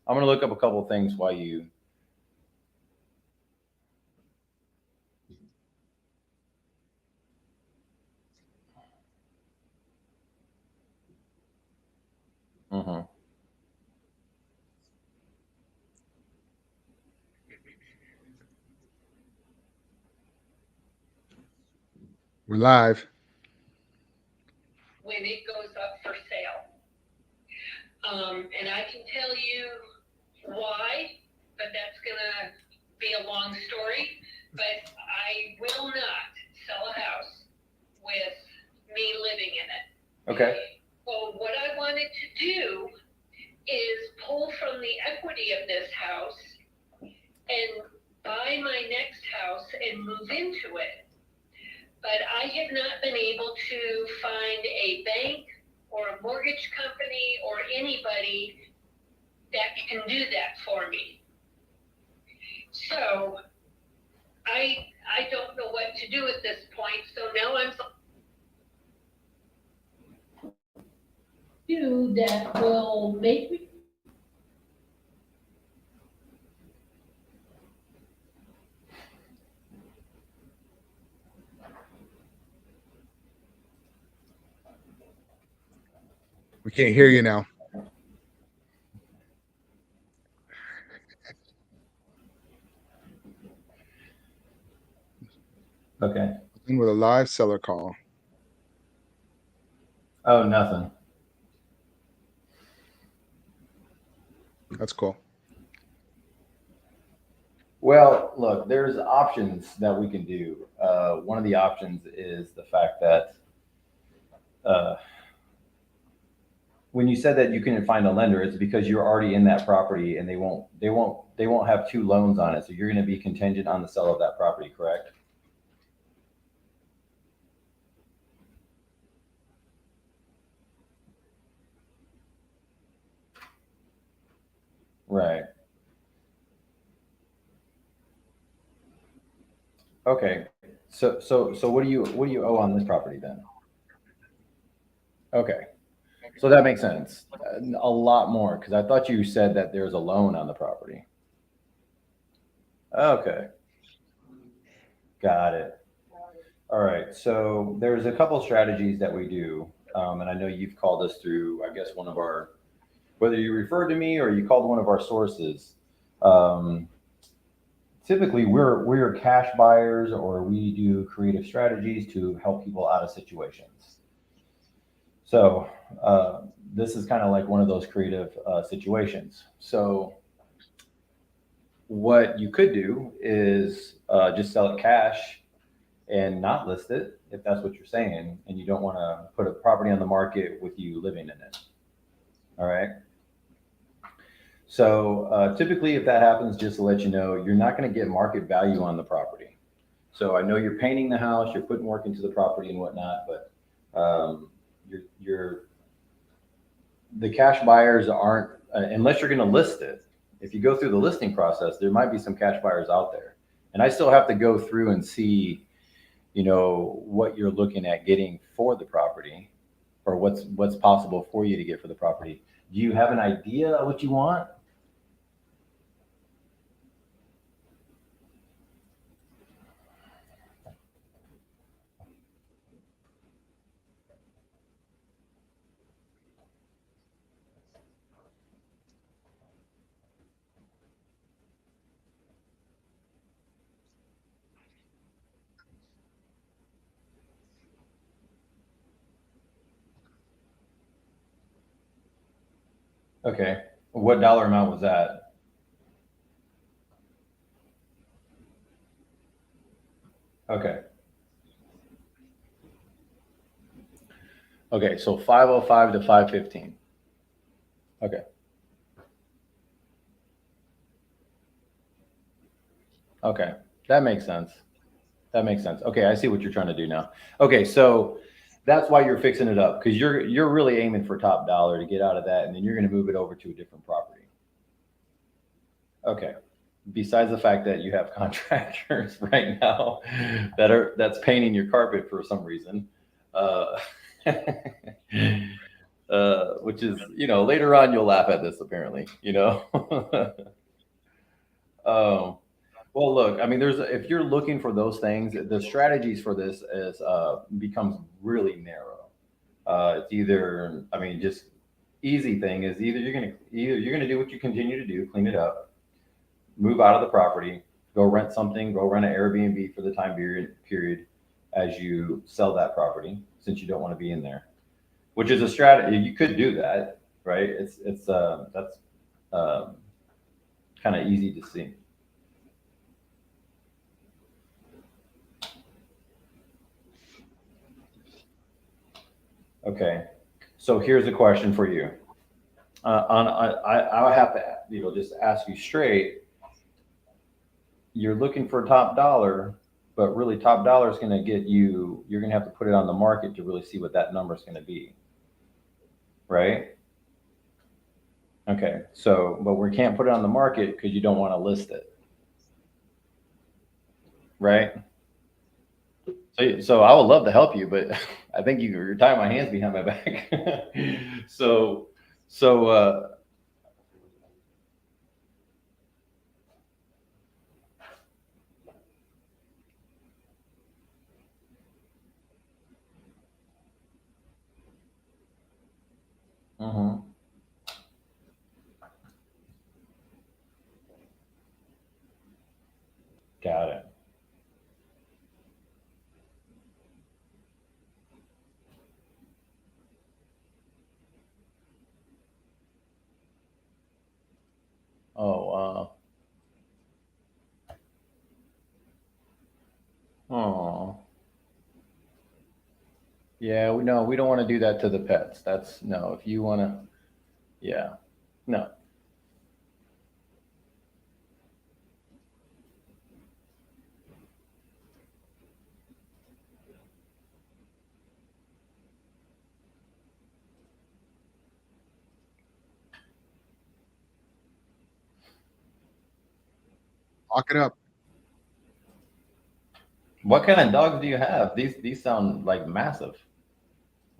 I'm gonna look up a couple things while you. Mhm. We're live. when it goes up for sale. And I can tell you why, but that's going to be a long story. But I will not sell a house with me living in it. Okay. So, what I wanted to do is pull from the equity of this house and buy my next house and move into it. But I have not been able to find a bank or a mortgage company or anybody that can do that for me. So I don't know what to do at this point. So now I'm do that will make me. We can't hear you now. Okay. In with a live seller call. Oh, nothing. That's cool. Well, look, there's options that we can do. One of the options is the fact that uh, when you said that you couldn't find a lender, it's because you're already in that property, and they won't have two loans on it. So you're going to be contingent on the sale of that property, correct? Right. Okay. So what do you owe on this property then? Okay. So that makes sense. A lot more because I thought you said that there's a loan on the property. Okay. Got it. All right. So there's a couple strategies that we do, and I know you've called us through. I guess one of our, whether you referred to me or you called one of our sources. Um, Typically, we're cash buyers, or we do creative strategies to help people out of situations. So uh, this is kind of like one of those creative situations. So what you could do is just sell it cash and not list it if that's what you're saying, and you don't want to put a property on the market with you living in it. All right. So typically, if that happens, just to let you know, you're not going to get market value on the property. So I know you're painting the house, you're putting work into the property and whatnot, but you're the cash buyers aren't unless you're going to list it. If you go through the listing process, there might be some cash buyers out there, and I still have to go through and see, what you're looking at getting for the property, or what's possible for you to get for the property. Do you have an idea of what you want? Okay. What dollar amount was that? Okay. Okay, so 505 to 515. Okay. Okay. That makes sense. That makes sense. Okay, I see what you're trying to do now. Okay, so that's why you're fixing it up, because you're really aiming for top dollar to get out of that, and then you're going to move it over to a different property. Okay. Besides the fact that you have contractors right now that's painting your carpet for some reason. Uh, which is, later on you'll laugh at this apparently. Um, well, look, I mean, if you're looking for those things, the strategies for this is becomes really narrow. It's either, I mean, just easy thing is either you're gonna do what you continue to do, clean it up, move out of the property, go rent something, go rent an Airbnb for the time period as you sell that property, since you don't want to be in there, which is a strategy. You could do that, right? It's that's um, kind of easy to see. Okay, so here's a question for you. I have to just ask you straight. You're looking for top dollar, but really top dollar is going to get you. You're going to have to put it on the market to really see what that number is going to be, right? Okay, so but we can't put it on the market because you don't want to list it, right? So I would love to help you, but I think you're tying my hands behind my back. so so mhm, got it. Oh oh yeah. No, we don't want to do that to the pets. That's no. If you want to, yeah, no. Lock it up. What kind of dogs do you have? These sound like massive.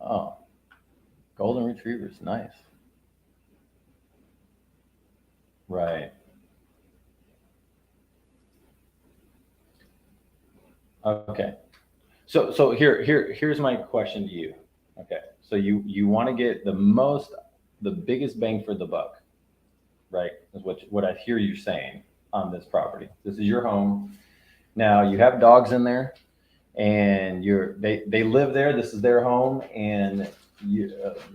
Oh, golden retrievers, nice. Right. Okay. So here's my question to you. Okay. So you want to get the biggest bang for the buck, right? Is what I hear you saying on this property. This is your home. Now you have dogs in there, and they live there. This is their home, and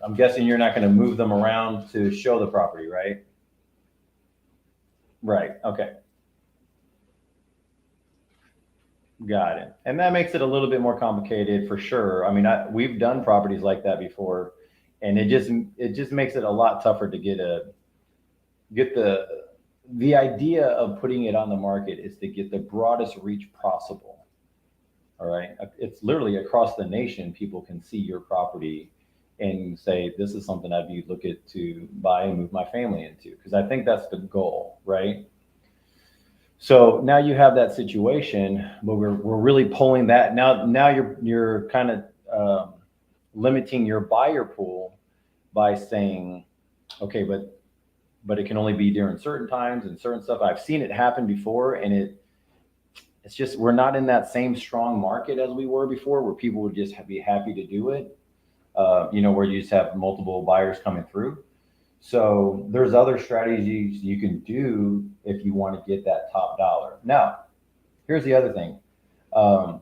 I'm guessing you're not going to move them around to show the property, right? Right. Okay. Got it. And that makes it a little bit more complicated for sure. I mean, we've done properties like that before, and it just makes it a lot tougher to get the idea of putting it on the market is to get the broadest reach possible. All right. It's literally across the nation. People can see your property and say, this is something I'd be looking to buy and move my family into. Because I think that's the goal, right? So now you have that situation, but we're really pulling that now. Now you're kind of limiting your buyer pool by saying, okay, but it can only be during certain times and certain stuff. I've seen it happen before, and it's just we're not in that same strong market as we were before, where people would just be happy to do it. Where you just have multiple buyers coming through. So there's other strategies you can do if you want to get that top dollar. Now, here's the other thing. Um,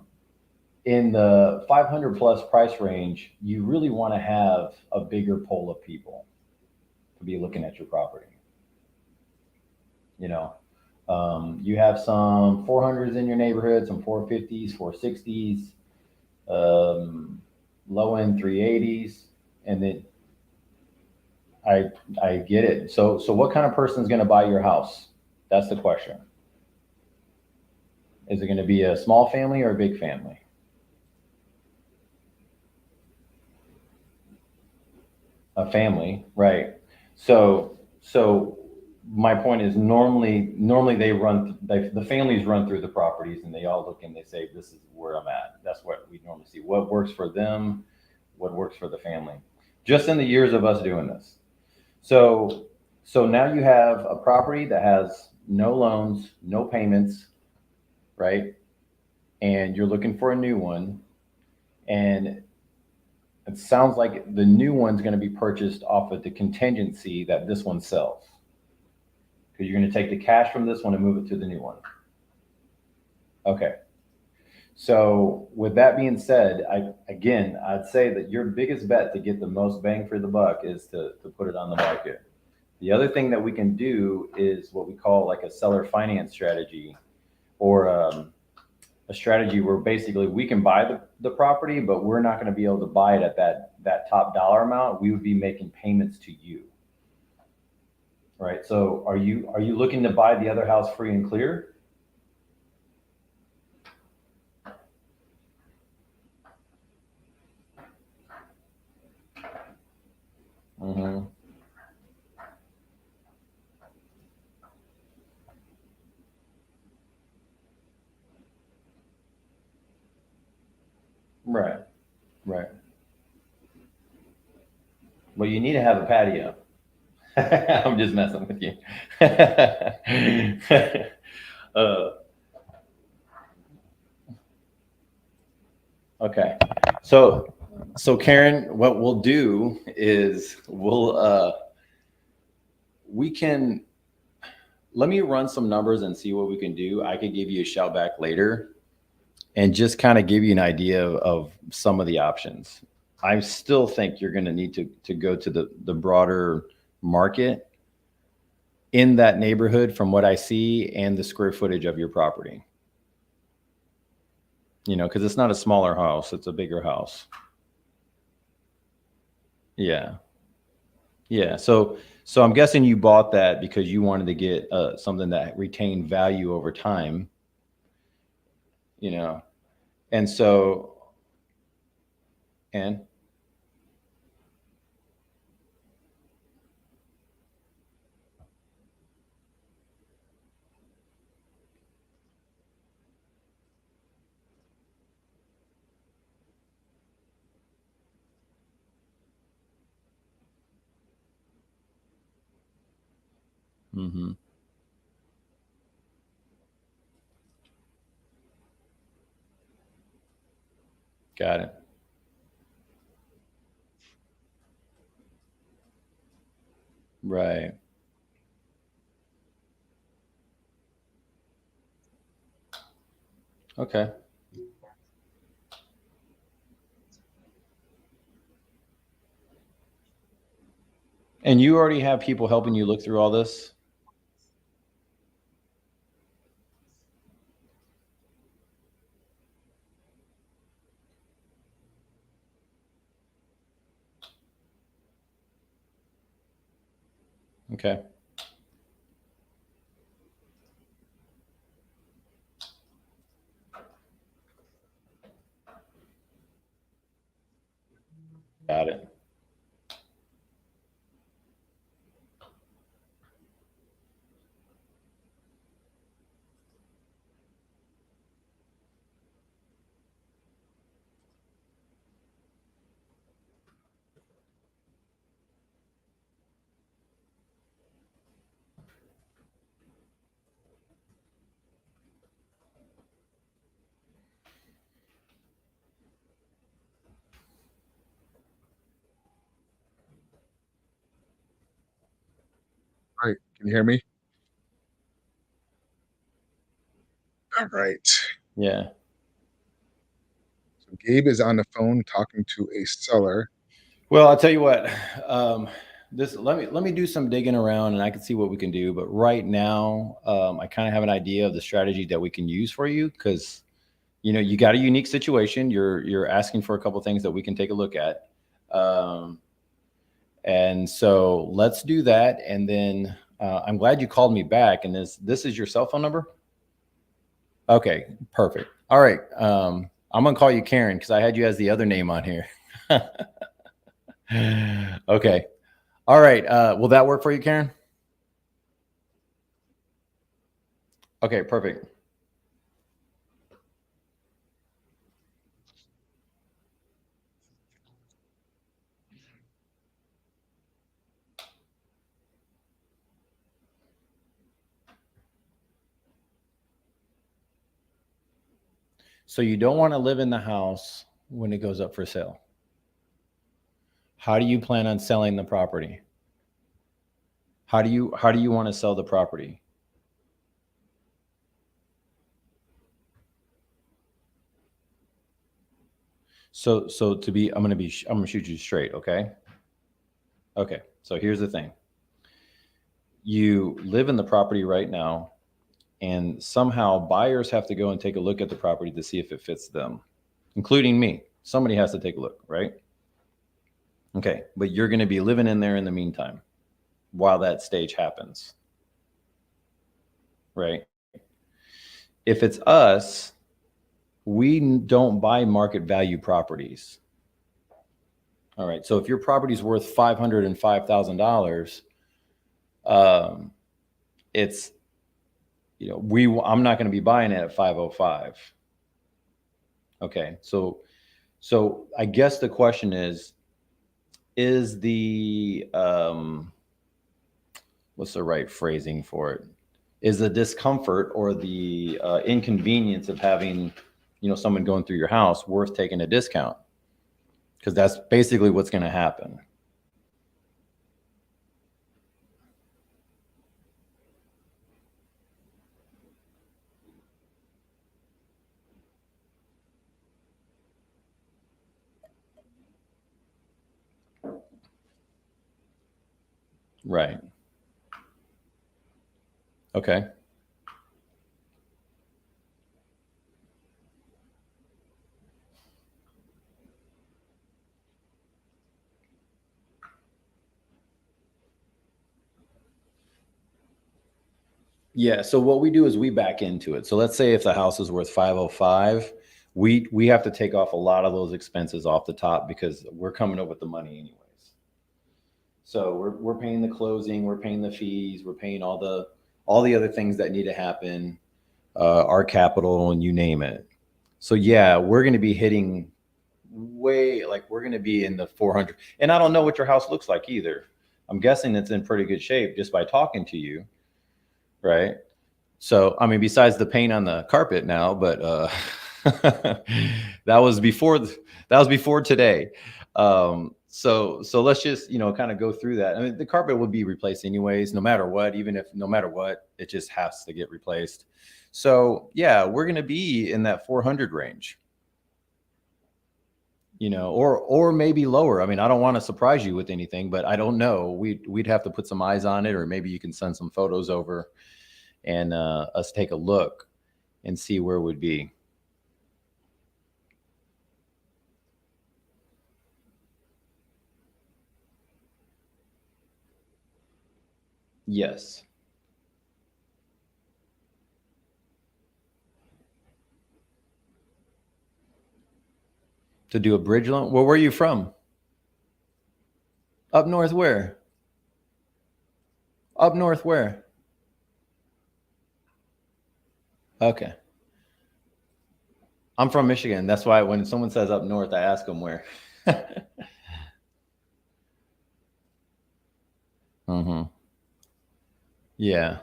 in the 500 plus price range, you really want to have a bigger pool of people to be looking at your property. You know, you have some 400s in your neighborhood, some 450s, 460s, um, low end 380s, and then I I get it. So what kind of person is going to buy your house? That's the question. Is it going to be a small family or a big family? A family, right? So my point is normally the families run through the properties and they all look and they say this is where I'm at. That's what we normally see. What works for them, what works for the family. just in the years of us doing this. So, so now you have a property that has no loans, no payments, right? And you're looking for a new one. And it sounds like the new one's going to be purchased off of the contingency that this one sells. Because you're going to take the cash from this one and move it to the new one. Okay. So with that being said, I'd say that your biggest bet to get the most bang for the buck is to put it on the market. The other thing that we can do is what we call like a seller finance strategy, or a strategy where basically we can buy the property, but we're not going to be able to buy it at that top dollar amount. We would be making payments to you. Right. So are you looking to buy the other house free and clear? Mm-hmm. Right. Right. Well, you need to have a patio. I'm just messing with you. uh, okay. So, so Karen, what we'll do is we can, let me run some numbers and see what we can do. I could give you a shout back later and just kind of give you an idea of some of the options. I still think you're going to need to go to the broader market in that neighborhood from what I see and the square footage of your property. You know, because it's not a smaller house, it's a bigger house. Yeah. Yeah. So I'm guessing you bought that because you wanted to get something that retained value over time, you know. And so, and hmm, got it. Right. Okay. And you already have people helping you look through all this? Okay. Got it. All right. Can you hear me? All right. Yeah. So Gabe is on the phone talking to a seller. Well, I'll tell you what. Um, this let me do some digging around, and I can see what we can do. But right now, I kind of have an idea of the strategy that we can use for you because you know you got a unique situation. You're asking for a couple things that we can take a look at, um, and so let's do that. And then I'm glad you called me back. And this is your cell phone number? Okay, perfect. All right. I'm gonna call you Karen because I had you as the other name on here. Okay. All right. Will that work for you, Karen? Okay, perfect. So you don't want to live in the house when it goes up for sale. How do you plan on selling the property? How do you want to sell the property? So I'm going to shoot you straight. Okay. Okay. So here's the thing. You live in the property right now, and somehow buyers have to go and take a look at the property to see if it fits them, including me. Somebody has to take a look, right? Okay. But you're going to be living in there in the meantime while that stage happens, right? If it's us, we don't buy market value properties. All right. So if your property is worth $505,000, it's, I'm not going to be buying it at 505. Okay. So I guess the question is the, what's the right phrasing for it? Is the discomfort or the inconvenience of having, someone going through your house worth taking a discount? Because that's basically what's going to happen. Right. Okay. Yeah. So what we do is we back into it. So let's say if the house is worth 505, we have to take off a lot of those expenses off the top because we're coming up with the money anyways. So we're paying the closing, we're paying the fees, we're paying all the other things that need to happen, our capital, and you name it. So yeah, we're going to be hitting we're going to be in the 400. And I don't know what your house looks like either. I'm guessing it's in pretty good shape just by talking to you. Right. So, I mean, besides the paint on the carpet now, but that was before today. So let's just, kind of go through that. I mean, the carpet would be replaced anyways, no matter what, it just has to get replaced. So yeah, we're going to be in that 400 range, or maybe lower. I mean, I don't want to surprise you with anything, but I don't know. We'd have to put some eyes on it, or maybe you can send some photos over and us take a look and see where it would be. Yes. To do a bridge loan? Well, where are you from? Up north where? Up north where? Okay. I'm from Michigan. That's why when someone says up north, I ask them where. Mm-hmm. Yeah.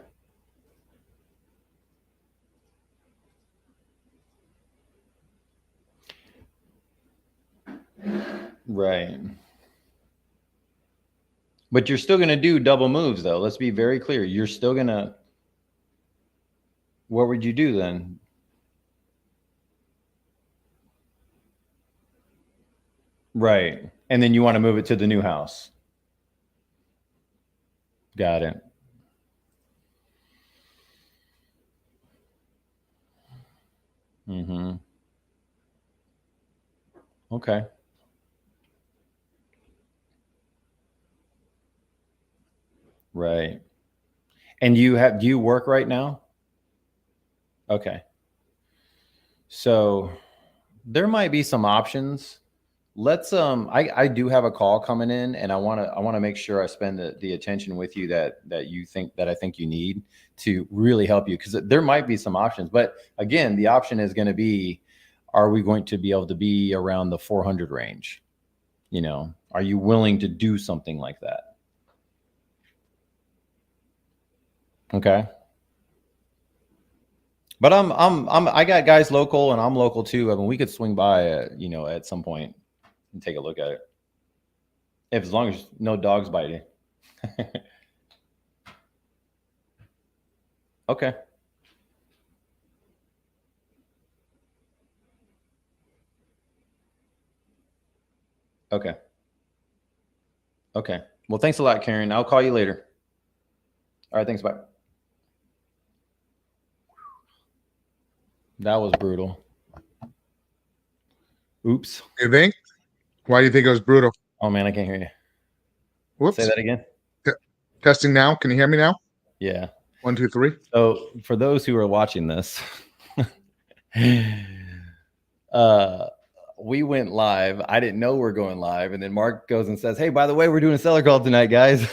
Right. But you're still going to do double moves, though. Let's be very clear. You're still going to. What would you do then? Right. And then you want to move it to the new house. Got it. Mm-hmm. Okay. Right. And do you work right now? Okay. So there might be some options. Let's I do have a call coming in, and I want to make sure I spend the attention with you that I think you need to really help you, because there might be some options. But again, the option is going to be, are we going to be able to be around the 400 range? Are you willing to do something like that? Okay. But I got guys local, and I'm local too. I mean, we could swing by, at some point and take a look at it. If as long as no dogs biting. Okay. Okay. Okay. Well, thanks a lot, Karen. I'll call you later. All right. Thanks. Bye. That was brutal. Oops. You think? Why do you think it was brutal? Oh man, I can't hear you. Whoops. Say that again. Testing now. Can you hear me now? Yeah. 1, 2, 3. So for those who are watching this, we went live. I didn't know we're going live. And then Mark goes and says, hey, by the way, we're doing a seller call tonight, guys.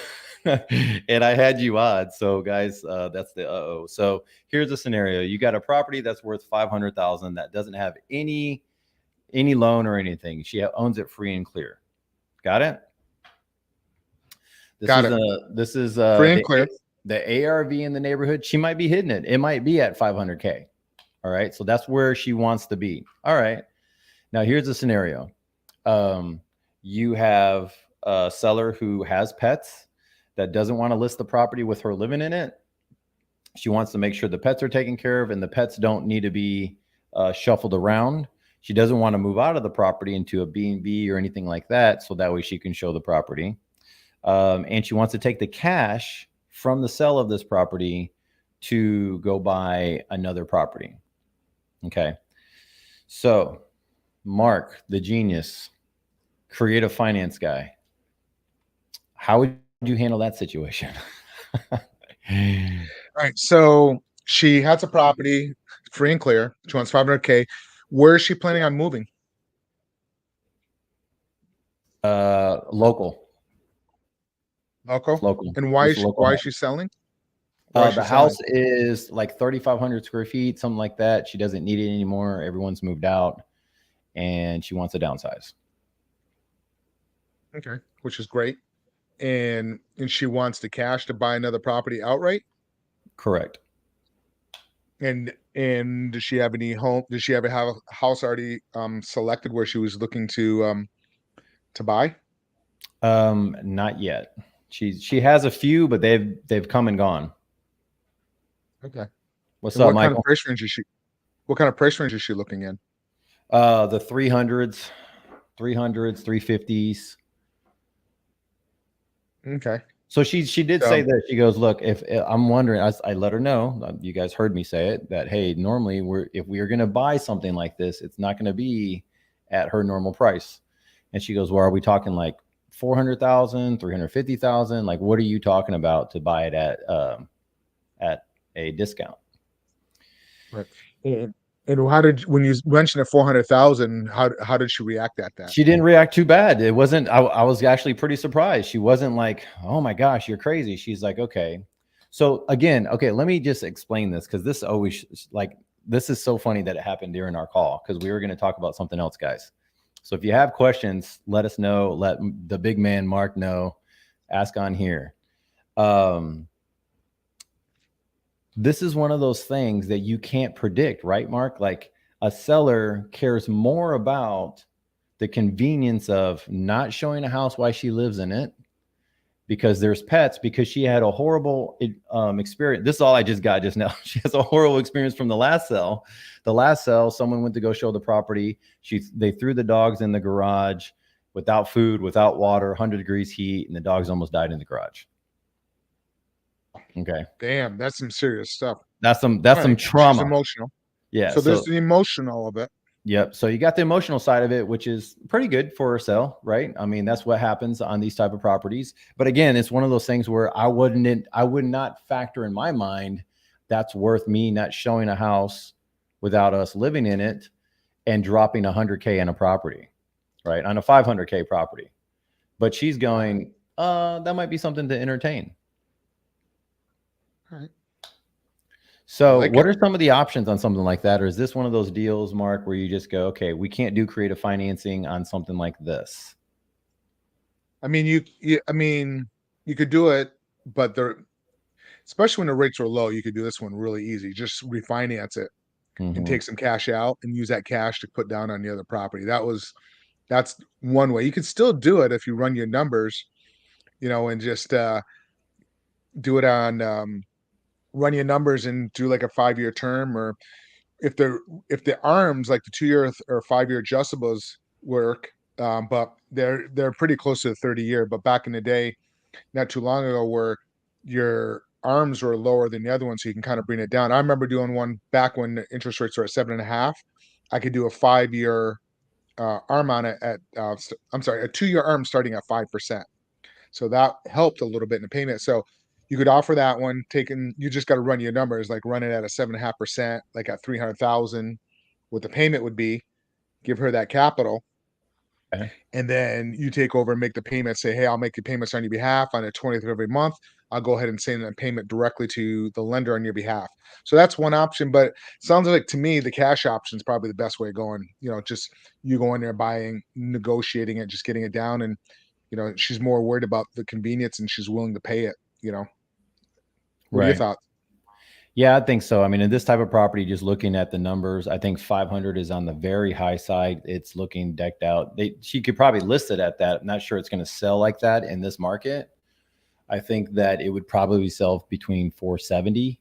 And I had you on. So guys, that's the uh-oh. So here's a scenario. You got a property that's worth $500,000 that doesn't have any loan or anything. She owns it free and clear. Got it? This is free and clear. The ARV in the neighborhood. She might be hitting it. It might be at 500K. All right. So that's where she wants to be. All right. Now here's the scenario. You have a seller who has pets that doesn't want to list the property with her living in it. She wants to make sure the pets are taken care of and the pets don't need to be shuffled around. She doesn't want to move out of the property into a B&B or anything like that. So that way she can show the property. And she wants to take the cash from the sale of this property to go buy another property. Okay. So Mark, the genius, creative finance guy, how would you handle that situation? All right. So she has a property free and clear. She wants 500K. Where is she planning on moving? Local. And why is she selling? The house is like 3,500 square feet, something like that. She doesn't need it anymore. Everyone's moved out and she wants to downsize. Okay. Which is great. And she wants the cash to buy another property outright? Correct. And does she have any home? Does she have a house already selected where she was looking to buy? Not yet. She has a few, but they've come and gone. Okay. What's up, Michael? What kind of price range is she looking in? The 300s, 350s. Okay. So she did say that. She goes, look, if I'm wondering, I let her know, you guys heard me say it, that, hey, normally if we are going to buy something like this, it's not going to be at her normal price. And she goes, well, are we talking like 400,000, 350,000? Like, what are you talking about to buy it at a discount? Right. And how did, when you mentioned at 400,000, how did she react at that? She didn't react too bad. It wasn't, I was actually pretty surprised. She wasn't like, oh my gosh, you're crazy. She's like, okay. So again, okay, let me just explain this, because this always, like, this is so funny that it happened during our call, because we were going to talk about something else, guys. So if you have questions, let us know. Let the big man Mark know. Ask on here. This is one of those things that you can't predict, right, Mark? Like, a seller cares more about the convenience of not showing a house while she lives in it because there's pets, because she had a horrible experience. This is all I just got just now. She has a horrible experience from the last sale. The last sale, someone went to go show the property. They threw the dogs in the garage without food, without water, 100 degrees heat, and the dogs almost died in the garage. Okay. Damn, that's some serious stuff. That's some trauma. She's emotional. Yeah. So there's the emotional of it. Yep. So you got the emotional side of it, which is pretty good for a sale, right? I mean, that's what happens on these type of properties. But again, it's one of those things where I would not factor in my mind that's worth me not showing a house without us living in it and dropping 100K in a property, right? On a 500K property. But she's going, that might be something to entertain. All right. So what are some of the options on something like that? Or is this one of those deals, Mark, where you just go, okay, we can't do creative financing on something like this? I mean, you could do it, but especially when the rates are low, you could do this one really easy. Just refinance it and Mhm. take some cash out and use that cash to put down on the other property. That's one way. You can still do it if you run your numbers, and just do it on run your numbers and do like a 5-year term, or if the arms like the 2-year or 5-year adjustables work, but they're pretty close to the 30-year. But back in the day, not too long ago, where your arms were lower than the other one, so you can kind of bring it down. I remember doing one back when the interest rates were at 7.5. I could do a 5-year arm on it at I'm sorry, a 2-year arm starting at 5%. So that helped a little bit in the payment. So you could offer that one. You just got to run your numbers, like run it at a 7.5%, like at 300,000. What the payment would be, give her that capital, Okay. and then you take over and make the payment. Say, hey, I'll make the payments on your behalf on the 20th of every month. I'll go ahead and send that payment directly to the lender on your behalf. So that's one option. But it sounds like to me the cash option is probably the best way of going. Just you go in there buying, negotiating it, just getting it down, and she's more worried about the convenience and she's willing to pay it. What are your Right. thoughts? Yeah, I think so. I mean, in this type of property, just looking at the numbers, I think 500 is on the very high side. It's looking decked out. She could probably list it at that. I'm not sure it's going to sell like that in this market. I think that it would probably sell between 470,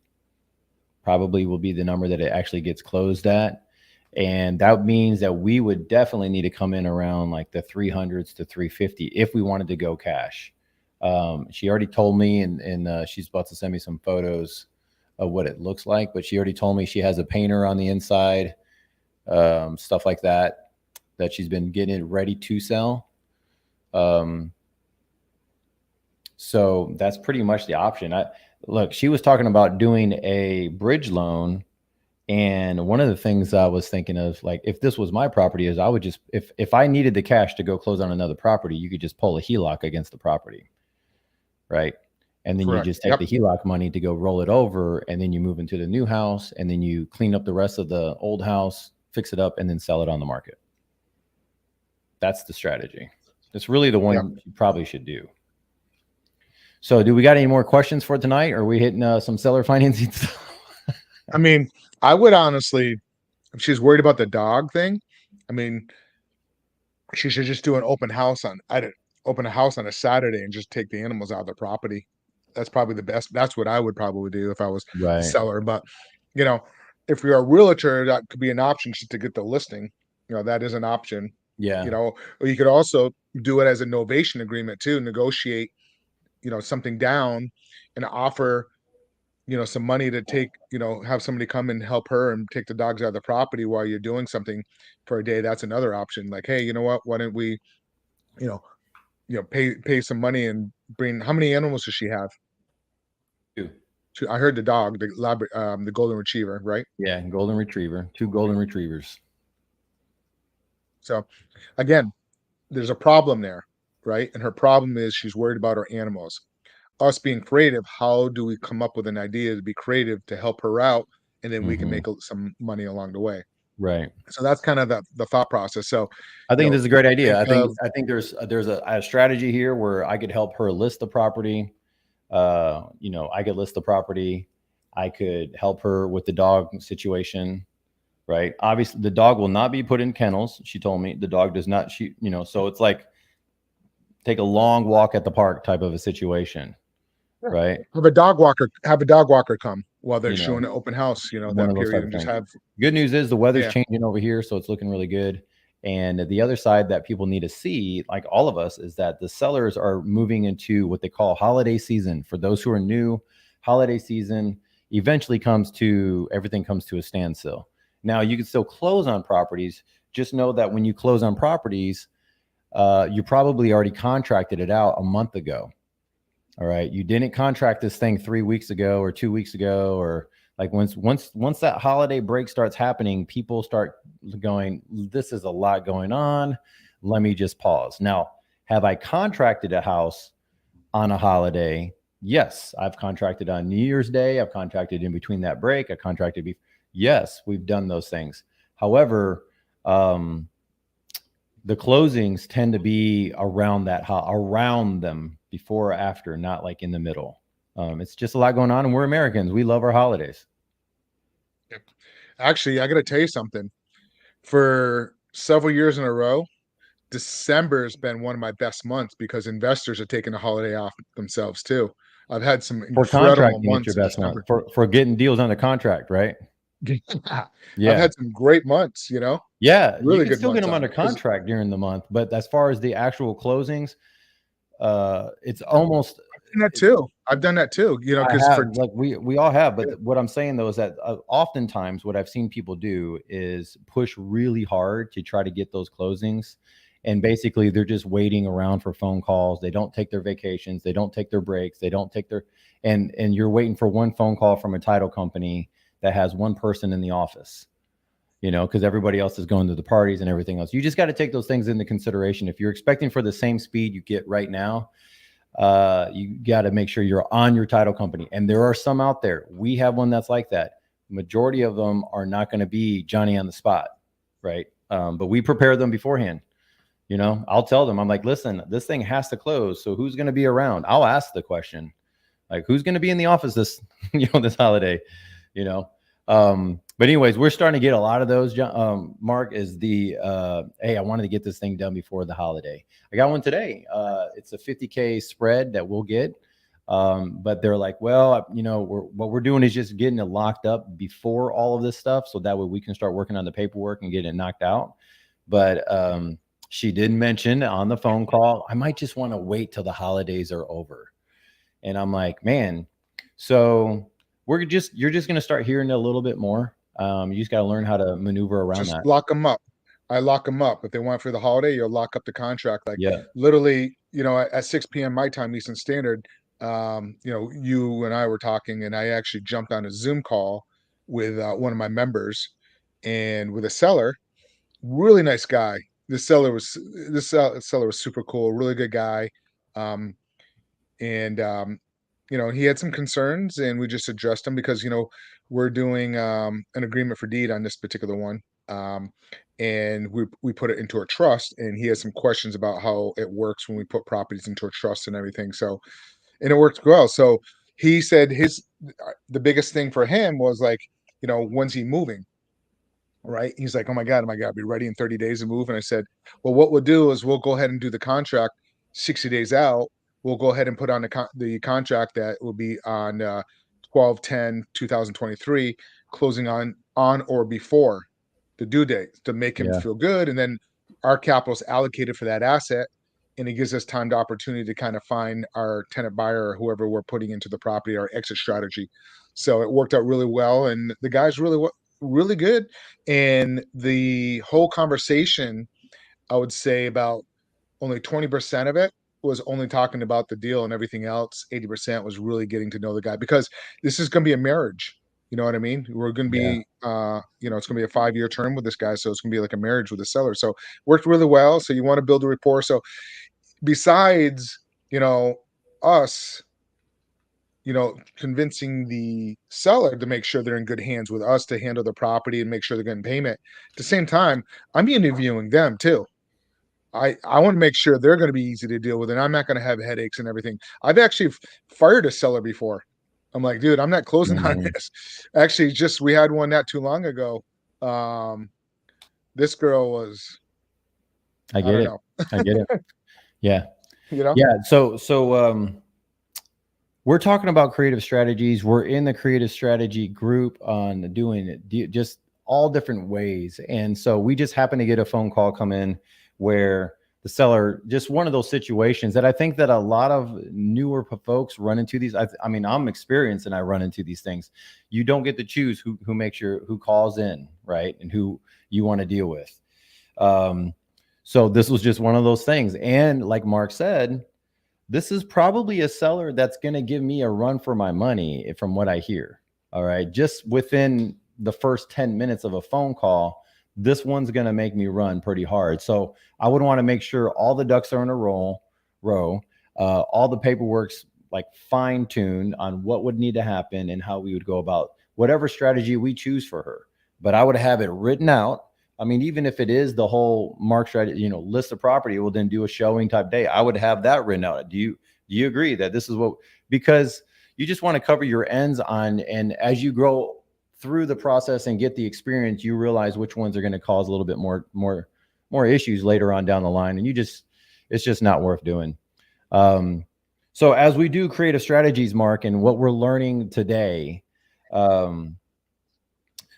probably will be the number that it actually gets closed at. And that means that we would definitely need to come in around like the 300s to 350 if we wanted to go cash. She already told me, and she's about to send me some photos of what it looks like, but she already told me she has a painter on the inside, stuff like that she's been getting it ready to sell. So that's pretty much the option. Look, she was talking about doing a bridge loan. And one of the things I was thinking of, like, if this was my property, is I would just, if I needed the cash to go close on another property, you could just pull a HELOC against the property. Right. And then Correct. you just take Yep. the HELOC money to go roll it over, and then you move into the new house, and then you clean up the rest of the old house, fix it up, and then sell it on the market. That's the strategy. It's really the one you probably should do. So do we got any more questions for tonight? Or are we hitting some seller financing stuff? I mean, I would honestly, if she's worried about the dog thing, I mean, she should just do an open house open a house on a Saturday and just take the animals out of the property. That's probably the best. That's what I would probably do if I was a Right. seller. But if you're a realtor, that could be an option just to get the listing. That is an option. Yeah. Or you could also do it as a novation agreement too. Negotiate, something down and offer, some money to take, have somebody come and help her and take the dogs out of the property while you're doing something for a day. That's another option. Like, hey, you know what? Why don't we, pay some money and bring. How many animals does she have? 2. I heard the dog, the golden retriever, right? Yeah, golden retriever, 2 golden retrievers. So, again, there's a problem there, right? And her problem is she's worried about her animals. Us being creative, how do we come up with an idea to be creative to help her out, and then we can make some money along the way? Right. So that's kind of the thought process. So I think this is a great idea. I I think there's a strategy here where I could help her list the property. I could list the property. I could help her with the dog situation. Right. Obviously, the dog will not be put in kennels. She told me the dog does not. So it's like take a long walk at the park type of a situation. Yeah. Right. Have a dog walker come while they're showing an open house, that period, and just have. Good news is the weather's changing over here, so it's looking really good. And the other side that people need to see, like all of us, is that the sellers are moving into what they call holiday season. For those who are new, holiday season eventually everything comes to a standstill. Now, you can still close on properties. Just know that when you close on properties, you probably already contracted it out a month ago. All right. You didn't contract this thing 3 weeks ago or 2 weeks ago, or like once that holiday break starts happening, people start going, this is a lot going on. Let me just pause. Now, have I contracted a house on a holiday? Yes, I've contracted on New Year's Day. I've contracted in between that break. I contracted. Yes, we've done those things. However, the closings tend to be around them before or after, not like in the middle. It's just a lot going on, and we're Americans. We love our holidays. Actually, I got to tell you something. For several years in a row, December has been one of my best months because investors are taking a holiday off themselves too. I've had some For incredible contracting, it's your months in best month. December. For getting deals under contract, right? I've Yeah. had some great months, you know, Yeah, you really can good still get months them on under it. 'Cause contract during the month, but as far as the actual closings, it's almost. I've done that too. I've done that too, you know, I because have, for like we all have, yeah, but what I'm saying though is that oftentimes what I've seen people do is push really hard to try to get those closings, and basically they're just waiting around for phone calls. They don't take their vacations, they don't take their breaks, they don't take their and you're waiting for one phone call from a title company that has one person in the office, because everybody else is going to the parties and everything else. You just got to take those things into consideration. If you're expecting for the same speed you get right now, you got to make sure you're on your title company. And there are some out there. We have one that's like that. Majority of them are not going to be Johnny on the spot, right? But we prepare them beforehand. I'll tell them, I'm like, listen, this thing has to close. So who's going to be around? I'll ask the question, like, who's going to be in the office this, this holiday, but anyways, we're starting to get a lot of those. Mark, is the hey, I wanted to get this thing done before the holiday. I got one today. It's a 50K spread that we'll get. But they're like, well, what we're doing is just getting it locked up before all of this stuff, so that way we can start working on the paperwork and get it knocked out. But she did mention on the phone call, I might just want to wait till the holidays are over. And I'm like, man, so you're just going to start hearing it a little bit more. You just got to learn how to maneuver around that. lock them up. I lock them up. If they want for the holiday, you'll lock up the contract. Like Yeah. literally, at 6 p.m. my time, Eastern Standard, you and I were talking, and I actually jumped on a Zoom call with one of my members and with a seller, really nice guy. This seller was super cool, really good guy. And he had some concerns, and we just addressed them because we're doing an agreement for deed on this particular one, and we put it into a trust, and he has some questions about how it works when we put properties into a trust and everything. So, and it works well. So he said the biggest thing for him was like, when's he moving? Right? He's like, oh my God, be ready in 30 days to move. And I said, well, what we'll do is we'll go ahead and do the contract 60 days out. We'll go ahead and put on the contract that will be on 12/10/2023, closing on or before the due date to make him feel good. And then our capital is allocated for that asset, and it gives us time to opportunity to kind of find our tenant buyer or whoever we're putting into the property, our exit strategy. So it worked out really well, and the guy's really good. And the whole conversation, I would say about only 20% of it was only talking about the deal, and everything else, 80% was really getting to know the guy, because this is going to be a marriage. You know what I mean? We're going to be, it's going to be a 5-year term with this guy. So it's going to be like a marriage with the seller. So worked really well. So you want to build a rapport. So besides, us, convincing the seller to make sure they're in good hands with us to handle the property and make sure they're getting payment. At the same time, I'm interviewing them too. I want to make sure they're going to be easy to deal with, and I'm not going to have headaches and everything. I've actually fired a seller before. I'm like, dude, I'm not closing on this. Actually, we had one not too long ago. This girl was, I get it. I get it. Yeah. Yeah. So we're talking about creative strategies. We're in the creative strategy group on doing it just all different ways. And so we just happened to get a phone call come in where the seller, just one of those situations that I think that a lot of newer folks run into these. I mean, I'm experienced and I run into these things. You don't get to choose who calls in, right? And who you want to deal with. So this was just one of those things. And like Mark said, this is probably a seller that's going to give me a run for my money from what I hear. All right. Just within the first 10 minutes of a phone call, this one's going to make me run pretty hard. So I would want to make sure all the ducks are in a row, all the paperwork's like fine tuned on what would need to happen and how we would go about whatever strategy we choose for her. But I would have it written out. I mean, even if it is the whole Mark strategy, list the property, we'll then do a showing type day. I would have that written out. Do you agree that this is what, because you just want to cover your ends on, and as you grow through the process and get the experience, you realize which ones are going to cause a little bit more issues later on down the line. And it's just not worth doing. So as we do creative strategies, Mark, and what we're learning today,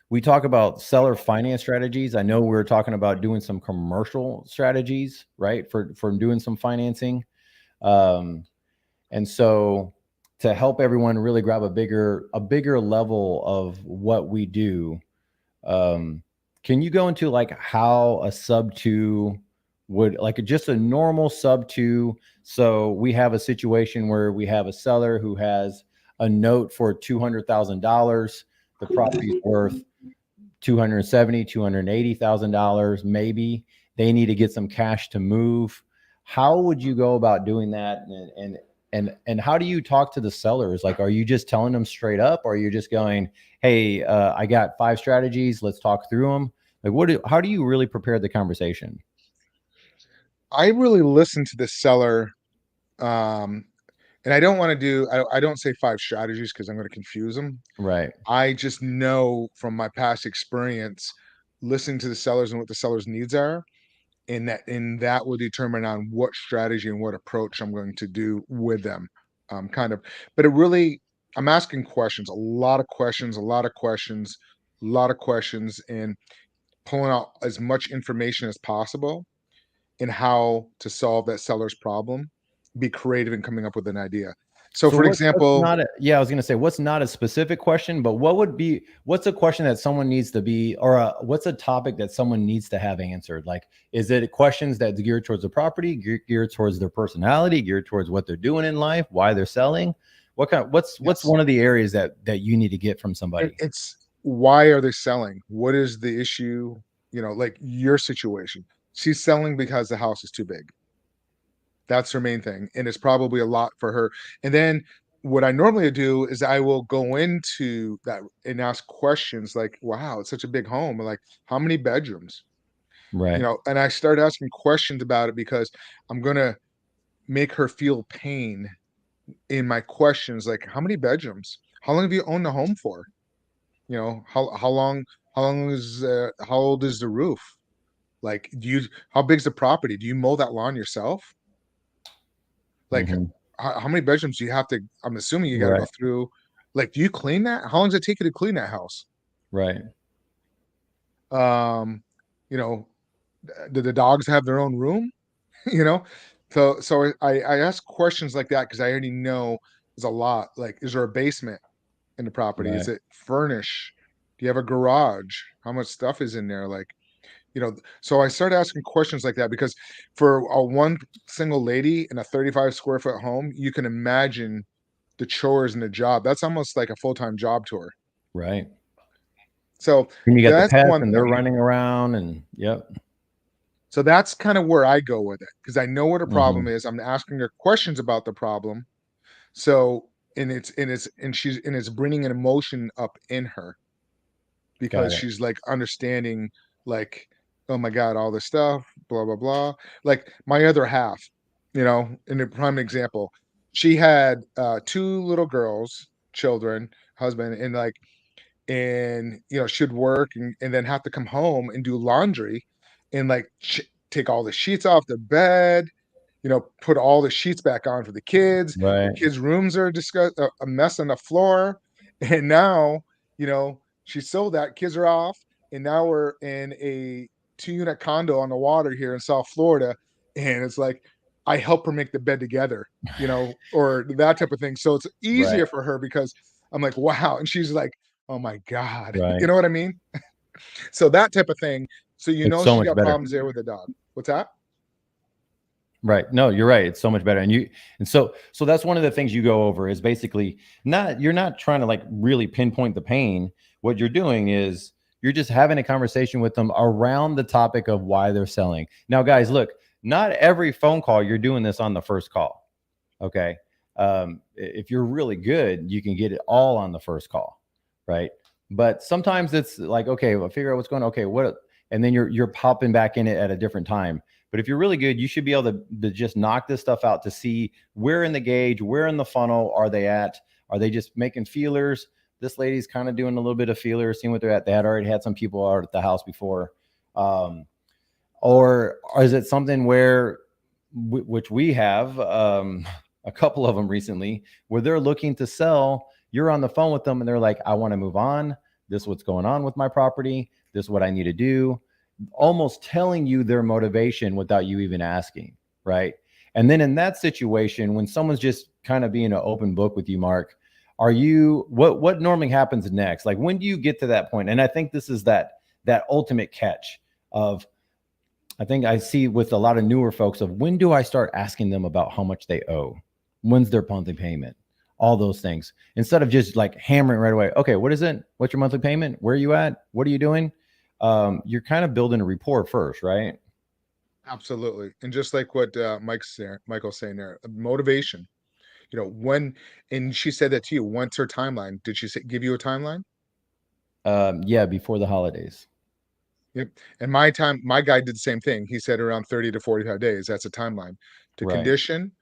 we talk about seller finance strategies. I know we're talking about doing some commercial strategies, right? For doing some financing. And so to help everyone really grab a bigger level of what we do, can you go into like how a sub 2 would, like just a normal sub 2? So we have a situation where we have a seller who has a note for $200,000. The property is worth $270,000, $280,000. Maybe they need to get some cash to move. How would you go about doing that? And how do you talk to the sellers? Like, are you just telling them straight up, or are you just going, hey, I got 5 strategies, let's talk through them? Like, how do you really prepare the conversation? I really listen to the seller. And I don't want to do, I don't say 5 strategies because I'm going to confuse them. Right. I just know from my past experience, listening to the sellers and what the sellers' needs are, and that will determine on what strategy and what approach I'm going to do with them. But it really, I'm asking questions, a lot of questions, and pulling out as much information as possible in how to solve that seller's problem, be creative in coming up with an idea. So for example, I was going to say, what's not a specific question, but what's a question that someone needs to be, or what's a topic that someone needs to have answered? Like, is it questions that's geared towards the property, geared towards their personality, geared towards what they're doing in life, why they're selling? What's one of the areas that you need to get from somebody? It's why are they selling? What is the issue? Like your situation. She's selling because the house is too big. That's her main thing. And it's probably a lot for her. And then what I normally do is I will go into that and ask questions like, wow, it's such a big home. Like, how many bedrooms? Right. And I start asking questions about it because I'm going to make her feel pain in my questions. Like, how many bedrooms? How long have you owned the home for? How old is the roof? Like, how big's the property? Do you mow that lawn yourself? Like, how many bedrooms do you have to, I'm assuming you got to go through. Like, do you clean that? How long does it take you to clean that house? Right. Do the dogs have their own room? So I ask questions like that because I already know there's a lot. Like, is there a basement in the property? Right. Is it furnished? Do you have a garage? How much stuff is in there? Like, so I started asking questions like that because for a one single lady in a 35 square foot home, you can imagine the chores and the job. That's almost like a full-time job to her. Right. So and you got that's the pets one and they're thing. running around and yep. So that's kind of where I go with it because I know what her problem is. I'm asking her questions about the problem. So it's bringing an emotion up in her because she's like understanding, like, oh my God, all this stuff, blah, blah, blah. Like my other half, in a prime example, she had 2 little girls, children, husband, and she'd work and then have to come home and do laundry and like take all the sheets off the bed, put all the sheets back on for the kids. Right. The kids' rooms are a mess on the floor. And now, she sold that, kids are off, and now we're in a 2-unit condo on the water here in South Florida. And it's like, I help her make the bed together, or that type of thing. So it's easier for her because I'm like, wow. And she's like, oh my God, Right. you know what I mean? So that type of thing. So, It's so she much got better. problems there with the dog. What's that? Right. No, you're right. It's so much better. And so that's one of the things you go over is basically you're not trying to like really pinpoint the pain. What you're doing is you're just having a conversation with them around the topic of why they're selling. Now, guys, look, not every phone call you're doing this on the first call. Okay. If you're really good, you can get it all on the first call. Right. But sometimes it's like, okay, well, figure out what's going on. Okay. And then you're popping back in it at a different time. But if you're really good, you should be able to just knock this stuff out to see where in the gauge, where in the funnel are they at? Are they just making feelers? This lady's kind of doing a little bit of feelers, seeing what they're at. They had already had some people out at the house before. Or is it something where, which we have a couple of them recently, where they're looking to sell, you're on the phone with them and they're like, I want to move on. This is what's going on with my property. This is what I need to do. Almost telling you their motivation without you even asking, right? And then in that situation, when someone's just kind of being an open book with you, Mark, are you, what normally happens next? Like, when do you get to that point? And I think this is that ultimate catch of, I think I see with a lot of newer folks of, when do I start asking them about how much they owe? When's their monthly payment? All those things, instead of just like hammering right away. Okay, what is it? What's your monthly payment? Where are you at? What are you doing? You're kind of building a rapport first, right? Absolutely. And just like what Michael's saying there, motivation, when, and she said that to you, what's her timeline? Did she give you a timeline? Yeah, before the holidays. Yep. And my guy did the same thing. He said around 30 to 45 days. That's a timeline. To Right. condition,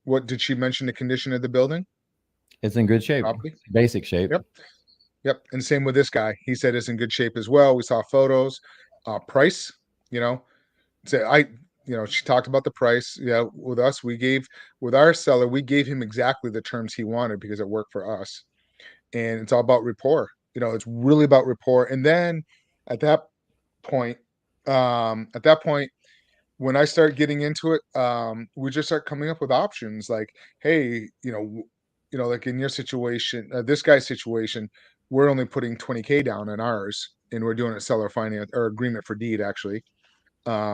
what did she mention the condition of the building? It's in good shape. Property? Basic shape. Yep. And same with this guy. He said it's in good shape as well. We saw photos. Price, she talked about the price. Yeah, with us, with our seller, we gave him exactly the terms he wanted because it worked for us. And it's all about rapport. It's really about rapport. And then at that point, when I start getting into it, we just start coming up with options like, hey, like in your situation, this guy's situation, we're only putting 20K down on ours, and we're doing a seller finance or agreement for deed actually,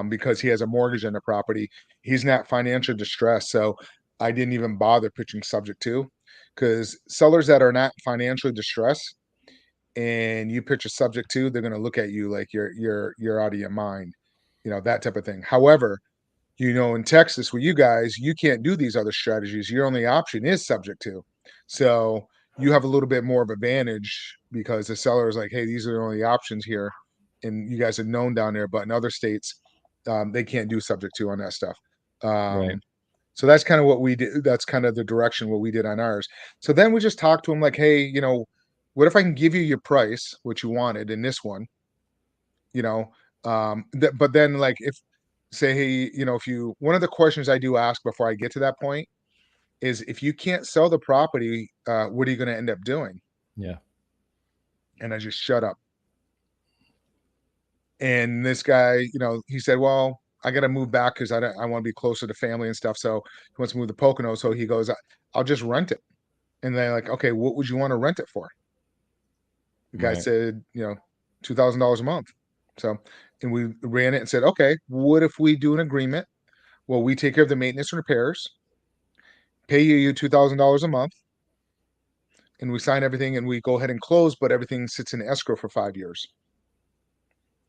because he has a mortgage on the property. He's not financial distress, so I didn't even bother pitching subject to, because sellers that are not financially distressed and you pitch a subject to, they're going to look at you like you're out of your mind, that type of thing. However, in Texas with you guys, you can't do these other strategies. Your only option is subject to. So you have a little bit more of advantage because the seller is like, hey, these are the only options here. And you guys are known down there, but in other states, they can't do subject to on that stuff. Right. So that's kind of what we did. That's kind of the direction what we did on ours. So then we just talked to him like, hey, what if I can give you your price, what you wanted in this one, but then like if, say, hey, one of the questions I do ask before I get to that point is, if you can't sell the property, what are you going to end up doing? Yeah. And I just shut up. And this guy, he said, well, I got to move back because I want to be closer to family and stuff. So he wants to move to Pocono. So he goes, I'll just rent it. And they're like, okay, what would you want to rent it for? The guy said, $2,000 a month. So, and we ran it and said, okay, what if we do an agreement? Well, we take care of the maintenance and repairs, pay you $2,000 a month, and we sign everything and we go ahead and close, but everything sits in escrow for 5 years.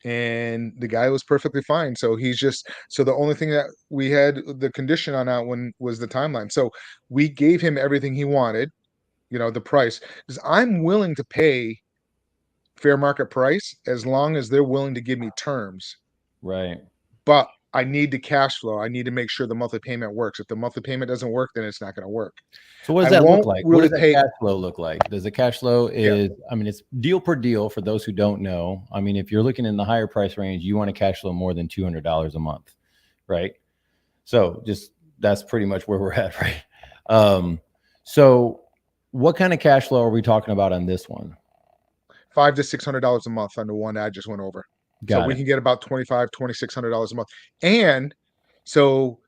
And the guy was perfectly fine. So the only thing that we had the condition on that one was the timeline. So we gave him everything he wanted, the price, because I'm willing to pay fair market price as long as they're willing to give me terms. Right. But I need the cash flow. I need to make sure the monthly payment works. If the monthly payment doesn't work, then it's not going to work. So what does that look like? What does the cash flow look like? Does the cash flow is, I mean, it's deal per deal for those who don't know. I mean, if you're looking in the higher price range, you want to cash flow more than $200 a month, right? So that's pretty much where we're at, right? So what kind of cash flow are we talking about on this one? $500 to $600 a month on the one I just went over. So we can get about $2,500, $2,600 a month. And so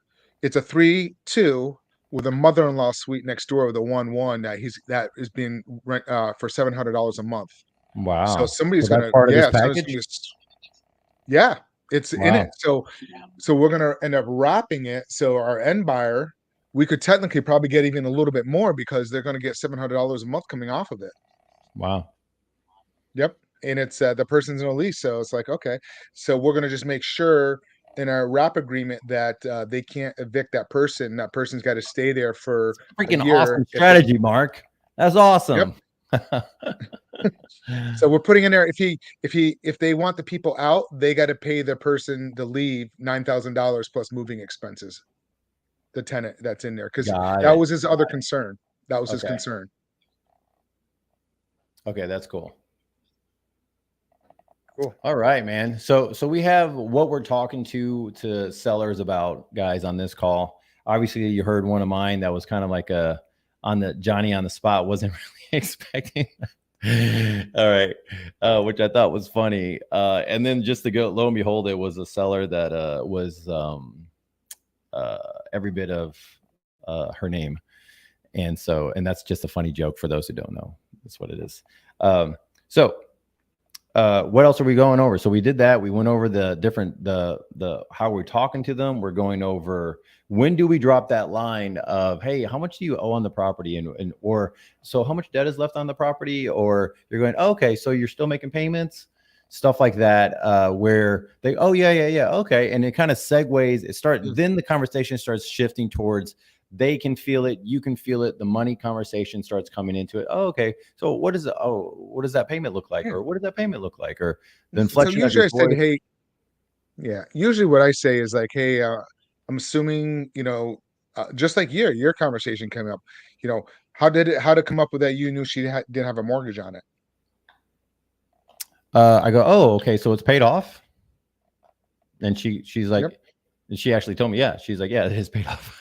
it's a 3-2 with a mother-in-law suite next door with a 1-1 that is being rent for $700 a month. Wow. So somebody's so gonna, part of this package? It's in it. So we're gonna end up wrapping it. So our end buyer, we could technically probably get even a little bit more because they're gonna get $700 a month coming off of it. Wow. Yep. And it's the person's in a lease. So it's like, okay, so we're going to just make sure in our wrap agreement that they can't evict that person. That person's got to stay there for freaking a year. Awesome strategy, Mark. That's awesome. Yep. So we're putting in there, if they want the people out, they got to pay the person to leave $9,000 plus moving expenses, the tenant that's in there. Cause that was his other concern. That was his Okay. concern. Okay, that's cool. Cool. All right, man. So we have what we're talking to sellers about, guys, on this call. Obviously, you heard one of mine that was kind of like a on the Johnny on the spot. Wasn't really expecting. All right, which I thought was funny. And then just to go, lo and behold, it was a seller that was every bit of her name, and that's just a funny joke for those who don't know. That's what it is. So what else are we going over? So we did that. We went over the different the how we're talking to them. We're going over when do we drop that line of, hey, how much do you owe on the property, and or so how much debt is left on the property, or you're going, oh, okay, so you're still making payments, stuff like that, where they, oh yeah, okay, and it kind of segues. Then the conversation starts shifting towards, they can feel it, you can feel it, the money conversation starts coming into it. Oh, okay, so what does that payment look like, or what does that payment look like, or the inflection. So usually I said, voice. hey, yeah. Usually what I say is like, hey, I'm assuming, just like your conversation came up, how did it come up with that? You knew she didn't have a mortgage on it. I go, oh, okay, so it's paid off. And she's like, Yep. And she actually told me, yeah, she's like, yeah, it is paid off.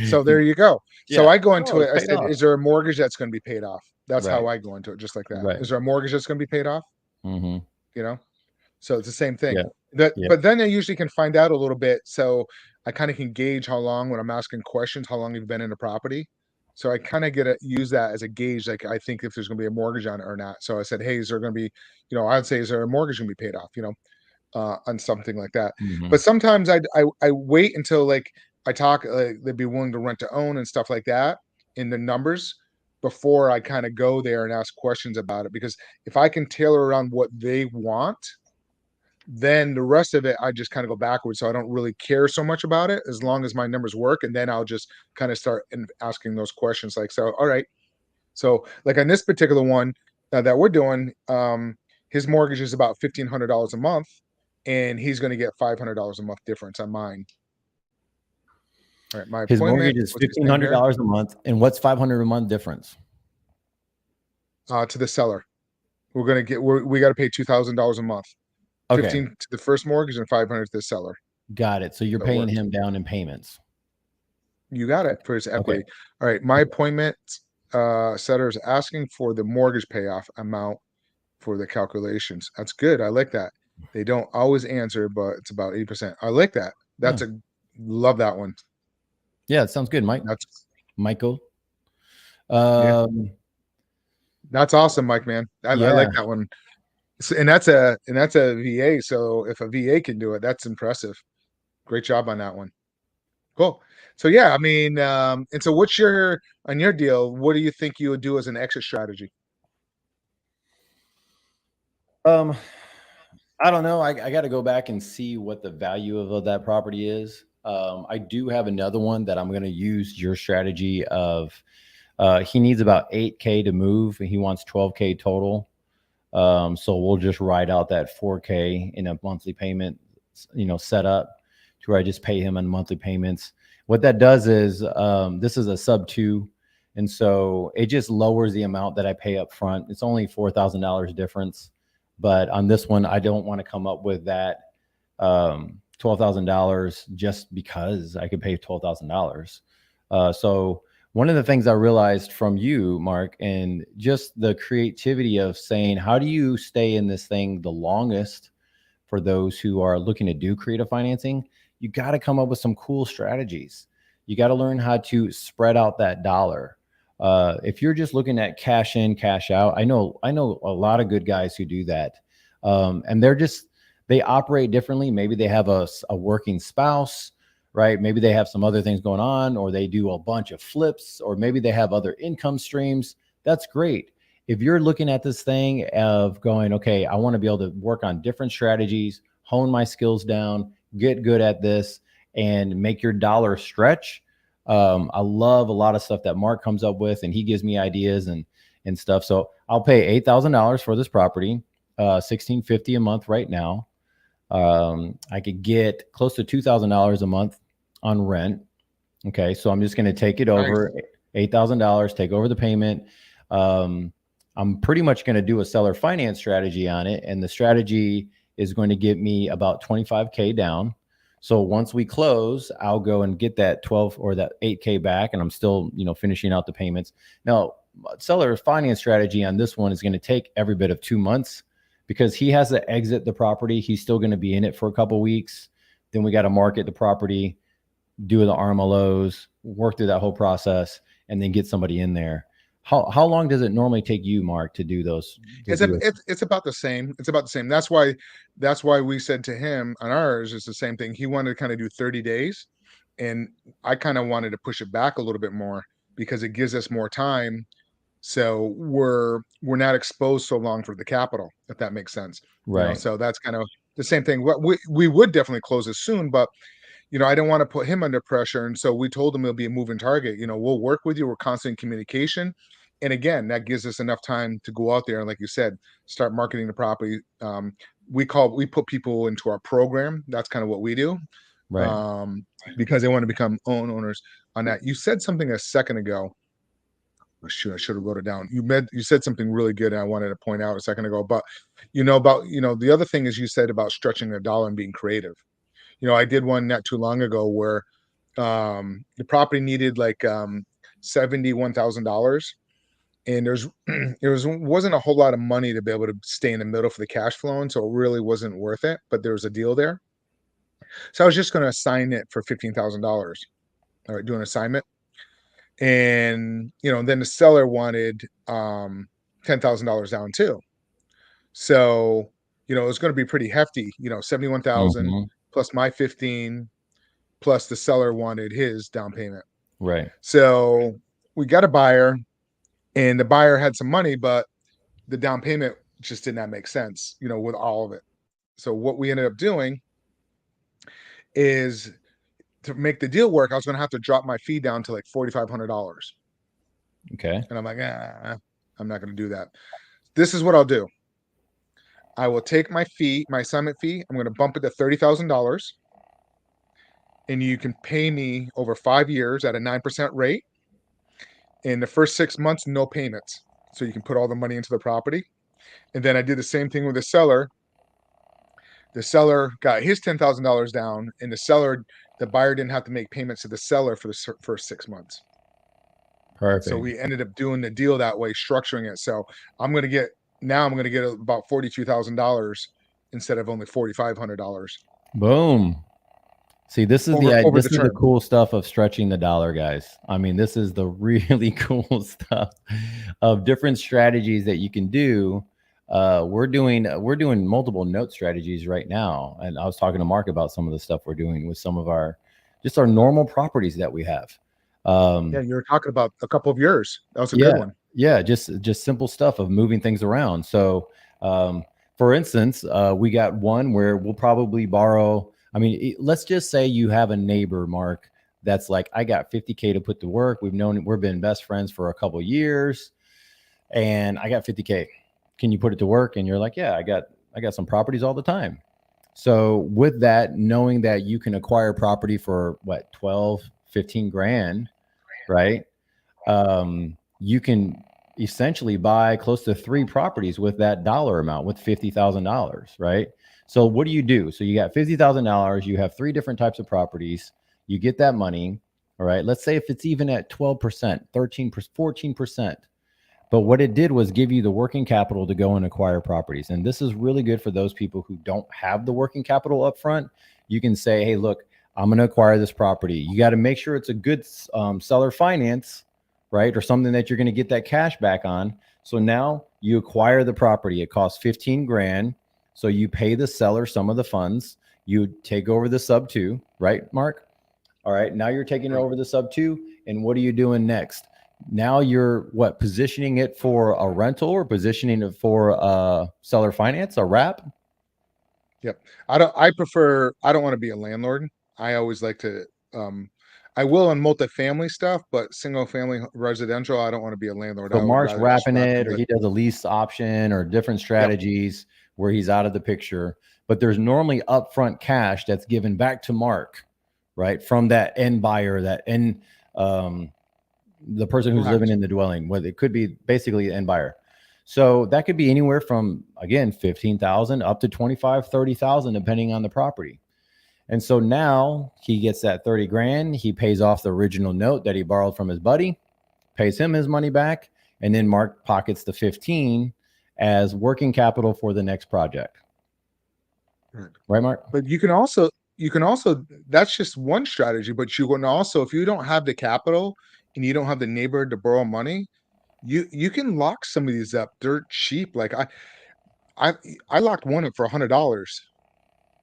So there you go. Yeah. So I go into it. I it's paid said, off. is there a mortgage that's going to be paid off? That's how Right. I go into it, just like that. Right. Is there a mortgage that's going to be paid off? Mm-hmm. So it's the same thing. Yeah. But then I usually can find out a little bit. So I kind of can gauge how long, when I'm asking questions, how long you've been in the property. So I kind of use that as a gauge. Like, I think if there's going to be a mortgage on it or not. So I said, hey, is there going to be, I'd say, is there a mortgage going to be paid off, on something like that. Mm-hmm. But sometimes I wait until like I talk, they'd be willing to rent to own and stuff like that in the numbers before I kind of go there and ask questions about it. Because if I can tailor around what they want, then the rest of it, I just kind of go backwards. So I don't really care so much about it as long as my numbers work. And then I'll just kind of start asking those questions like, so, all right. So like on this particular one that we're doing, his mortgage is about $1,500 a month, and he's going to get $500 a month difference on mine. All right. His mortgage is $1,500 a month. And what's $500 a month difference? To the seller. We got to pay $2,000 a month. Okay. 15 to the first mortgage and 500 to the seller. Got it. So you're paying him down in payments. You got it for his equity. Okay. All right. My appointment setter is asking for the mortgage payoff amount for the calculations. That's good. I like that. They don't always answer, but it's about 80%. I like that. Love that one. Yeah, it sounds good, Mike. That's Michael. That's awesome, Mike, man. I like that one. And that's a VA. So if a VA can do it, that's impressive. Great job on that one. Cool. So yeah, I mean, and so what's on your deal, what do you think you would do as an exit strategy? I don't know. I got to go back and see what the value of that property is. I do have another one that I'm going to use your strategy of, he needs about 8K to move, and he wants 12K total. So we'll just ride out that 4K in a monthly payment, set up to where I just pay him on monthly payments. What that does is, this is a sub 2. And so it just lowers the amount that I pay up front. It's only $4,000 difference. But on this one, I don't want to come up with that $12,000 just because I could pay $12,000. So one of the things I realized from you, Mark, and just the creativity of saying, how do you stay in this thing the longest for those who are looking to do creative financing? You got to come up with some cool strategies. You got to learn how to spread out that dollar. If you're just looking at cash in, cash out, I know a lot of good guys who do that. And they operate differently. Maybe they have a working spouse, right? Maybe they have some other things going on, or they do a bunch of flips, or maybe they have other income streams. That's great. If you're looking at this thing of going, okay, I want to be able to work on different strategies, hone my skills down, get good at this, and make your dollar stretch. I love a lot of stuff that Mark comes up with, and he gives me ideas and stuff. So I'll pay $8,000 for this property, $1,650 a month right now. I could get close to $2,000 a month on rent. Okay. So I'm just going to take it over. $8,000, take over the payment. I'm pretty much going to do a seller finance strategy on it. And the strategy is going to get me about 25K down. So once we close, I'll go and get that 12 or that 8K back. And I'm still, finishing out the payments. Now, seller finance strategy on this one is going to take every bit of 2 months because he has to exit the property. He's still going to be in it for a couple of weeks. Then we got to market the property, do the RMLOs, work through that whole process, and then get somebody in there. How long does it normally take you, Mark, to do those? It's about the same. It's about the same. That's why we said to him on ours, it's the same thing. He wanted to kind of do 30 days. And I kind of wanted to push it back a little bit more because it gives us more time. So we're not exposed so long for the capital, if that makes sense. Right. So that's kind of the same thing. What we would definitely close this soon, but I didn't want to put him under pressure. And so we told him it'll be a moving target. We'll work with you. We're constant in communication. And again, that gives us enough time to go out there and, like you said, start marketing the property. We put people into our program. That's kind of what we do. Right. Because they want to become owners on that. You said something a second ago. Oh, shoot, I should have wrote it down. You said something really good, and I wanted to point out a second ago. But the other thing is you said about stretching the dollar and being creative. I did one not too long ago where the property needed like $71,000, and wasn't a whole lot of money to be able to stay in the middle for the cash flow, and so it really wasn't worth it. But there was a deal there, so I was just going to assign it for $15,000. All right, do an assignment, and then the seller wanted $10,000 down too. So it was going to be pretty hefty. 71,000 plus my 15, plus the seller wanted his down payment. Right. So we got a buyer, and the buyer had some money, but the down payment just did not make sense, with all of it. So what we ended up doing is, to make the deal work, I was going to have to drop my fee down to like $4,500. Okay. And I'm like, I'm not going to do that. This is what I'll do. I will take my assignment fee. I'm going to bump it to $30,000. And you can pay me over 5 years at a 9% rate. In the first 6 months, no payments. So you can put all the money into the property. And then I did the same thing with the seller. The seller got his $10,000 down, and the buyer didn't have to make payments to the seller for the first 6 months. Perfect. So we ended up doing the deal that way, structuring it. So I'm going to get about $42,000 instead of only $4,500. Boom. See, this is over the cool stuff of stretching the dollar, guys. I mean, this is the really cool stuff of different strategies that you can do. We're doing multiple note strategies right now. And I was talking to Mark about some of the stuff we're doing with some of our normal properties that we have. Yeah, you were talking about a couple of yours. That was a good one. Yeah, just simple stuff of moving things around. So, for instance, we got one where we'll probably borrow. I mean, let's just say you have a neighbor, Mark, that's like, I got 50K to put to work. We've been best friends for a couple of years, and I got 50K. Can you put it to work? And you're like, yeah, I got some properties all the time. So with that, knowing that you can acquire property for what, 12, 15 grand, right? You can essentially buy close to 3 properties with that dollar amount, with $50,000, right? So what do you do? So you got $50,000, you have 3 different types of properties, you get that money, all right? Let's say if it's even at 12%, 13%, 14%. But what it did was give you the working capital to go and acquire properties. And this is really good for those people who don't have the working capital up front. You can say, hey, look, I'm going to acquire this property. You got to make sure it's a good seller finance, right? Or something that you're going to get that cash back on. So now you acquire the property. It costs 15 grand. So you pay the seller some of the funds. You take over the sub 2, right, Mark? All right. Now you're taking over the sub 2. And what are you doing next? Now you're positioning it for a rental, or positioning it for seller finance, a wrap? Yep. I don't want to be a landlord. I always like to, I will on multifamily stuff, but single family residential, I don't want to be a landlord. So Mark's wrapping it, or he does a lease option, or different strategies where he's out of the picture. But there's normally upfront cash that's given back to Mark, right? From that end buyer, that end the person who's Correct. living in the dwelling. Whether it could be basically the end buyer. So that could be anywhere from, again, 15,000 up to 25, 30,000, depending on the property. And so now he gets that 30 grand. He pays off the original note that he borrowed from his buddy, pays him his money back, and then Mark pockets the 15 as working capital for the next project. Right, Mark? But you can also, that's just one strategy, but you can also, if you don't have the capital and you don't have the neighbor to borrow money, you can lock some of these up dirt cheap. Like I locked one up for $100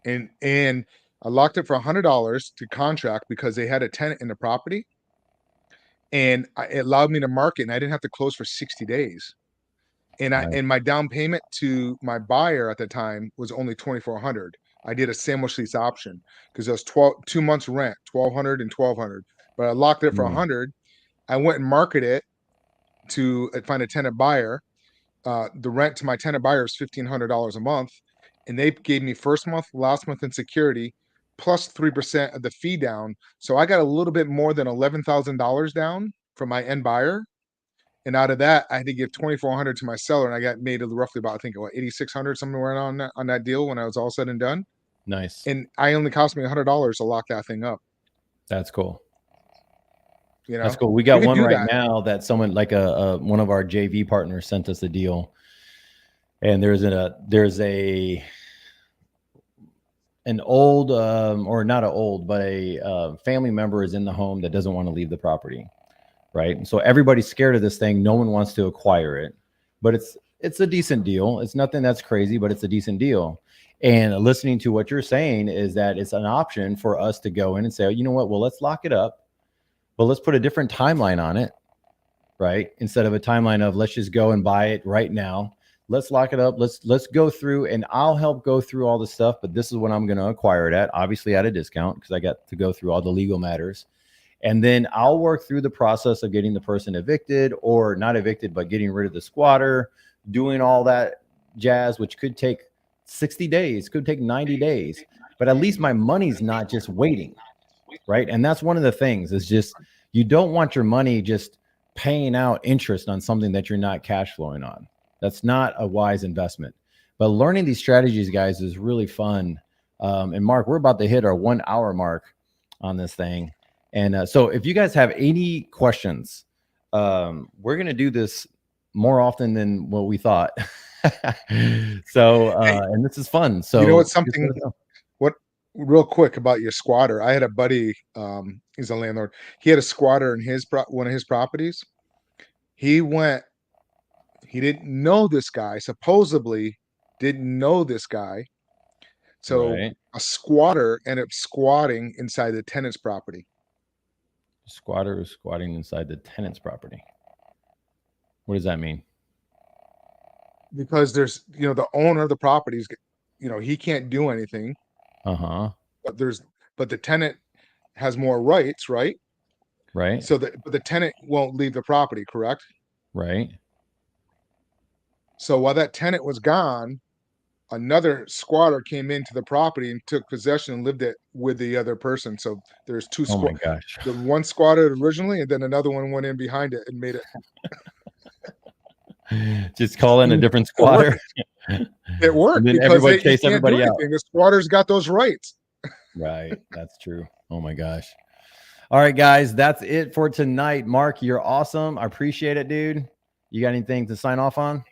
and I locked it for $100 to contract because they had a tenant in the property, and it allowed me to market, and I didn't have to close for 60 days. And Right. and my down payment to my buyer at the time was only $2,400. I did a sandwich lease option because it was 2 months rent, $1,200 and $1,200. But I locked it for Mm. $100. I went and marketed it to find a tenant buyer. The rent to my tenant buyer is $1,500 a month, and they gave me first month, last month in security, plus 3% of the fee down. So I got a little bit more than $11,000 down from my end buyer. And out of that, I had to give 2,400 to my seller, and I got made roughly about, I think, what, 8,600 somewhere on that deal when I was all said and done. Nice. And I only cost me $100 to lock that thing up. That's cool. You know, That's cool. We got can one do right that. now that someone like one of our JV partners sent us a deal, and there's an old or not an old, but a family member is in the home that doesn't want to leave the property, right? And so everybody's scared of this thing. No one wants to acquire it, but it's a decent deal. It's nothing that's crazy, but it's a decent deal. And listening to what you're saying is that it's an option for us to go in and say, oh, you know what? Well, let's lock it up. But let's put a different timeline on it, right? Instead of a timeline of let's just go and buy it right now. Let's lock it up. Let's go through, and I'll help go through all the stuff, but this is what I'm going to acquire it at, obviously at a discount because I got to go through all the legal matters. And then I'll work through the process of getting the person evicted, or not evicted, but getting rid of the squatter, doing all that jazz, which could take 60 days, could take 90 days, but at least my money's not just waiting. Right. And that's one of the things is just, you don't want your money just paying out interest on something that you're not cash flowing on. That's not a wise investment. But learning these strategies, guys, is really fun. And Mark, we're about to hit our 1 hour mark on this thing. And so if you guys have any questions, we're going to do this more often than what we thought. So, and this is fun. So, you know what's something, real quick about your squatter. I had a buddy, he's a landlord. He had a squatter in one of his properties. He didn't know this guy, supposedly didn't know this guy. So right. A squatter ended up squatting inside the tenant's property. Squatter is squatting inside the tenant's property. What does that mean? Because there's, the owner of the property is, he can't do anything. But the tenant has more rights, right? Right. So but the tenant won't leave the property, correct? Right. So while that tenant was gone, another squatter came into the property and took possession and lived it with the other person. So there's two Oh my gosh. The one squatted originally, and then another one went in behind it and made it. Just call in a different squatter. It worked. And then because everybody you chased can't everybody do out. anything. The squatter's got those rights. Right. That's true. Oh my gosh. All right, guys. That's it for tonight. Mark, you're awesome. I appreciate it, dude. You got anything to sign off on?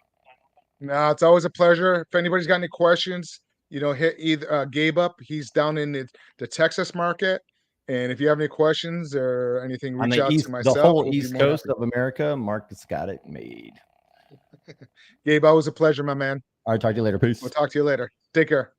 No, it's always a pleasure. If anybody's got any questions, hit either Gabe up. He's down in the Texas market. And if you have any questions or anything, reach out to myself. The whole East Coast of America, Mark has got it made. Gabe, always a pleasure, my man. All right, talk to you later. Peace. We'll talk to you later. Take care.